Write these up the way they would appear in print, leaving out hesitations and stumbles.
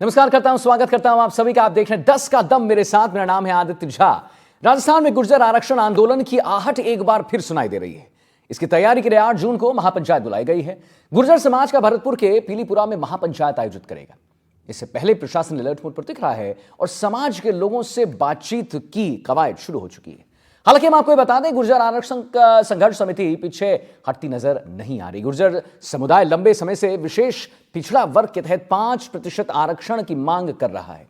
नमस्कार करता हूं, स्वागत करता हूं आप सभी का। आप देख रहे हैं 10 का दम, मेरे साथ मेरा नाम है आदित्य झा। राजस्थान में गुर्जर आरक्षण आंदोलन की आहट एक बार फिर सुनाई दे रही है। इसकी तैयारी के लिए 8 जून को महापंचायत बुलाई गई है। गुर्जर समाज का भरतपुर के पीलीपुरा में महापंचायत आयोजित करेगा। इससे पहले प्रशासन अलर्ट मोड पर दिख रहा है और समाज के लोगों से बातचीत की कवायद शुरू हो चुकी है। हालांकि हम आपको बता दें, गुर्जर आरक्षण का संघर्ष समिति पीछे हटती नजर नहीं आ रही। गुर्जर समुदाय लंबे समय से विशेष पिछड़ा वर्ग के तहत 5% आरक्षण की मांग कर रहा है।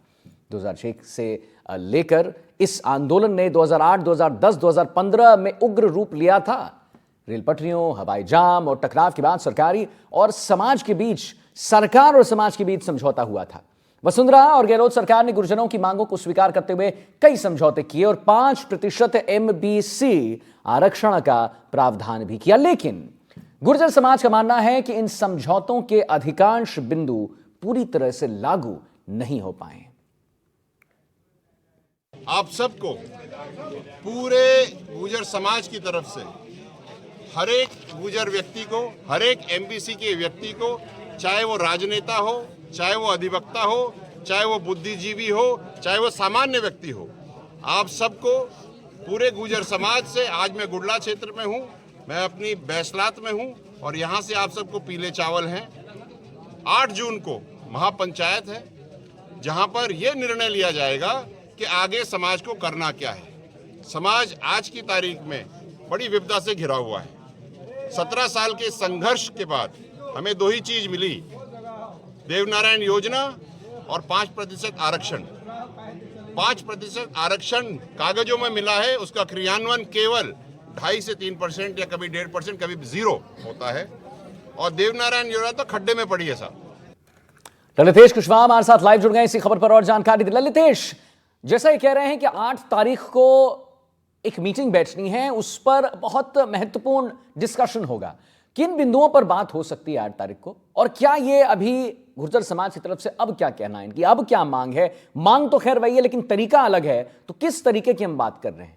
2006 से लेकर इस आंदोलन ने 2008, 2010, 2015 में उग्र रूप लिया था। रेल पटरियों, हवाई जाम और टकराव के बाद सरकार और समाज के बीच समझौता हुआ था। वसुंधरा और गहलोत सरकार ने गुर्जरों की मांगों को स्वीकार करते हुए कई समझौते किए और 5% MBC आरक्षण का प्रावधान भी किया। लेकिन गुर्जर समाज का मानना है कि इन समझौतों के अधिकांश बिंदु पूरी तरह से लागू नहीं हो पाए। आप सबको, पूरे गुर्जर समाज की तरफ से, हर एक गुर्जर व्यक्ति को, हर एक MBC के व्यक्ति को, चाहे वो राजनेता हो, चाहे वो अधिवक्ता हो, चाहे वो बुद्धिजीवी हो, चाहे वो सामान्य व्यक्ति हो, आप सबको, पूरे गुर्जर समाज से, आज मैं गुडला क्षेत्र में हूँ, मैं अपनी बैसलात में हूँ और यहाँ से आप सबको पीले चावल हैं। 8 जून को महापंचायत है, जहाँ पर यह निर्णय लिया जाएगा कि आगे समाज को करना क्या है। समाज आज की तारीख में बड़ी विपदा से घिरा हुआ है। 17 साल के संघर्ष के बाद हमें 2 ही चीज मिली, देवनारायण योजना और 5% आरक्षण। 5% आरक्षण कागजों में मिला है, उसका क्रियान्वयन केवल 2.5 से 3% या कभी 1.5%, कभी 0 होता है। और देवनारायण योजना तो खड्डे में पड़ी है साहब। ललितेश कुशवाहा हमारे साथ लाइव जुड़ गए इसी खबर पर और जानकारी दी। ललितेश, जैसा ये कह रहे हैं कि 8 तारीख को एक मीटिंग बैठनी है, उस पर बहुत महत्वपूर्ण डिस्कशन होगा। किन बिंदुओं पर बात हो सकती है 8 तारीख को, और क्या ये अभी गुर्जर समाज की तरफ से अब क्या कहना है, इनकी अब क्या मांग है? मांग तो खैर वही है, लेकिन तरीका अलग है। तो किस तरीके की हम बात कर रहे हैं?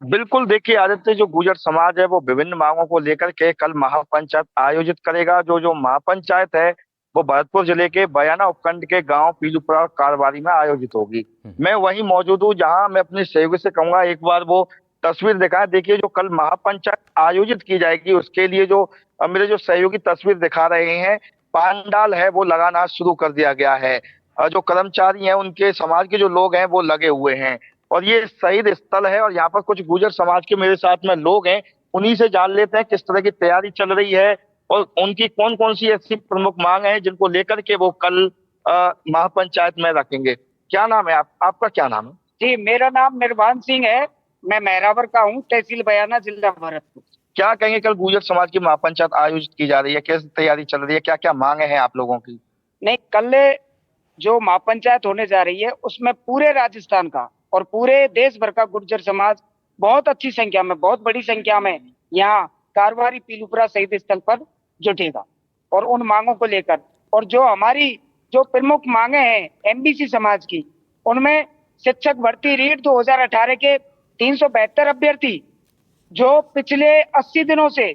बिल्कुल, देखिए आदित्य, जो गुर्जर समाज है वो विभिन्न मांगों को लेकर के कल महापंचायत आयोजित करेगा। जो महापंचायत है वो भरतपुर जिले के बयाना उपखंड के गांव पीलूपुरा कारवारी में आयोजित होगी। मैं वहीं मौजूद हूँ, जहां मैं अपने सहयोगी से कहूंगा एक बार वो तस्वीर दिखाएं। देखिए, जो कल महापंचायत आयोजित की जाएगी उसके लिए जो मेरे जो सहयोगी तस्वीर दिखा रहे हैं, पांडाल है वो लगाना शुरू कर दिया गया है। जो कर्मचारी हैं, उनके समाज के जो लोग हैं वो लगे हुए हैं और ये शहीद स्थल है। और यहाँ पर कुछ गुर्जर समाज के मेरे साथ में लोग हैं, उन्हीं से जान लेते हैं किस तरह की तैयारी चल रही है और उनकी कौन कौन सी ऐसी प्रमुख मांग है जिनको लेकर के वो कल महापंचायत में रखेंगे। क्या नाम है आपका क्या नाम है? जी, मेरा नाम निर्वाण सिंह है। मैं मेहरावर का हूँ, तहसील बयाना, जिला भरतपुर। क्या कहेंगे, कल गुर्जर समाज की महापंचायत आयोजित की जा रही है, कैसी तैयारी चल रही है, क्या क्या मांगे हैं आप लोगों की? नहीं, कल जो महापंचायत होने जा रही है उसमें पूरे राजस्थान का और पूरे देश भर का गुर्जर समाज बहुत अच्छी संख्या में, बहुत बड़ी संख्या में यहाँ कारवारी पीलूपुरा शहीद स्थल पर जुटेगा और उन मांगों को लेकर, और जो हमारी जो प्रमुख मांगे हैं MBC समाज की, उनमें शिक्षक भर्ती रीट 2018 के 372 अभ्यर्थी जो पिछले 80 दिनों से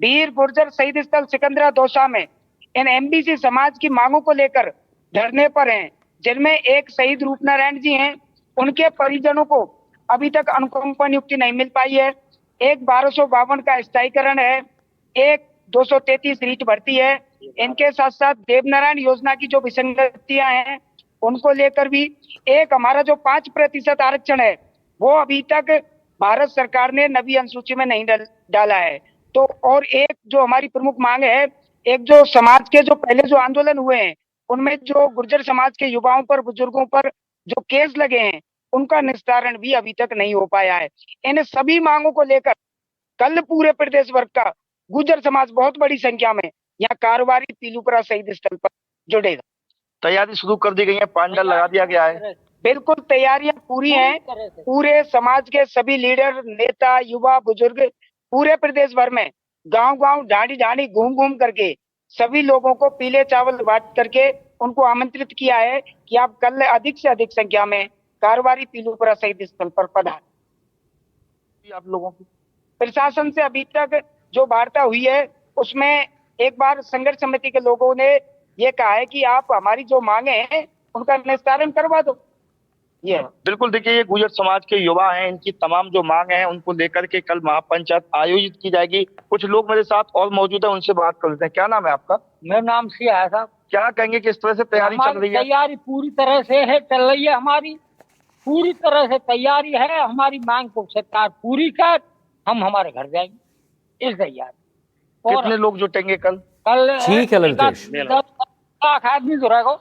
वीर गुर्जर शहीद स्थल सिकंदरा दौसा में इन MBC समाज की मांगों को लेकर धरने पर हैं, जिनमें एक शहीद रूपनारायण जी हैं, उनके परिजनों को अभी तक अनुकंपा नियुक्ति नहीं मिल पाई है। एक 1252 का स्थायीकरण है, एक 233 रीट भर्ती है। इनके साथ साथ देवनारायण योजना की जो विसंगतियां हैं उनको लेकर भी, एक हमारा जो 5% आरक्षण है वो अभी तक भारत सरकार ने नवी अनुसूची में नहीं डाला है। तो और एक जो हमारी प्रमुख मांग है, एक जो समाज के जो पहले जो आंदोलन हुए हैं उनमें जो गुर्जर समाज के युवाओं पर, बुजुर्गों पर जो केस लगे हैं, उनका निस्तारण भी अभी तक नहीं हो पाया है। इन सभी मांगों को लेकर कल पूरे प्रदेश भर का गुर्जर समाज बहुत बड़ी संख्या में यहाँ कारवारी पीलूपुरा शहीद स्थल पर जुड़ेगा। तैयारी शुरू कर दी गई है, पांडाल लगा दिया गया है? बिल्कुल, तैयारियां पूरी हैं। पूरे समाज के सभी लीडर, नेता, युवा, बुजुर्ग पूरे प्रदेश भर में गांव गांव, ढाणी ढाणी घूम घूम करके सभी लोगों को पीले चावल बांट करके उनको आमंत्रित किया है कि आप कल अधिक से अधिक संख्या में कारवारी पीलूपुरा शहीद स्थल पर पधारें। आप लोगों की प्रशासन से अभी तक जो वार्ता हुई है उसमें एक बार संघर्ष समिति के लोगों ने ये कहा है कि आप हमारी जो मांगे हैं उनका निस्तारण करवा दो। ये है। बिल्कुल, देखिए ये गुर्जर समाज के युवा हैं, इनकी तमाम जो मांग हैं उनको लेकर के कल महापंचायत आयोजित की जाएगी। कुछ लोग मेरे साथ और मौजूद हैं, उनसे बात कर लेते हैं। क्या नाम है आपका? मेरा नाम सिया है साहब। क्या कहेंगे, किस तरह से तैयारी चल हमारी रही है? तैयारी पूरी तरह से है, चल रही है। हमारी पूरी तरह से तैयारी है। हमारी मांग को सरकार पूरी कर, हम हमारे घर जाएंगे इस तैयारी। और कितने लोग जुटेंगे कल? कल ठीक है ललितेश। 10 लाख आदमी जो रहेगा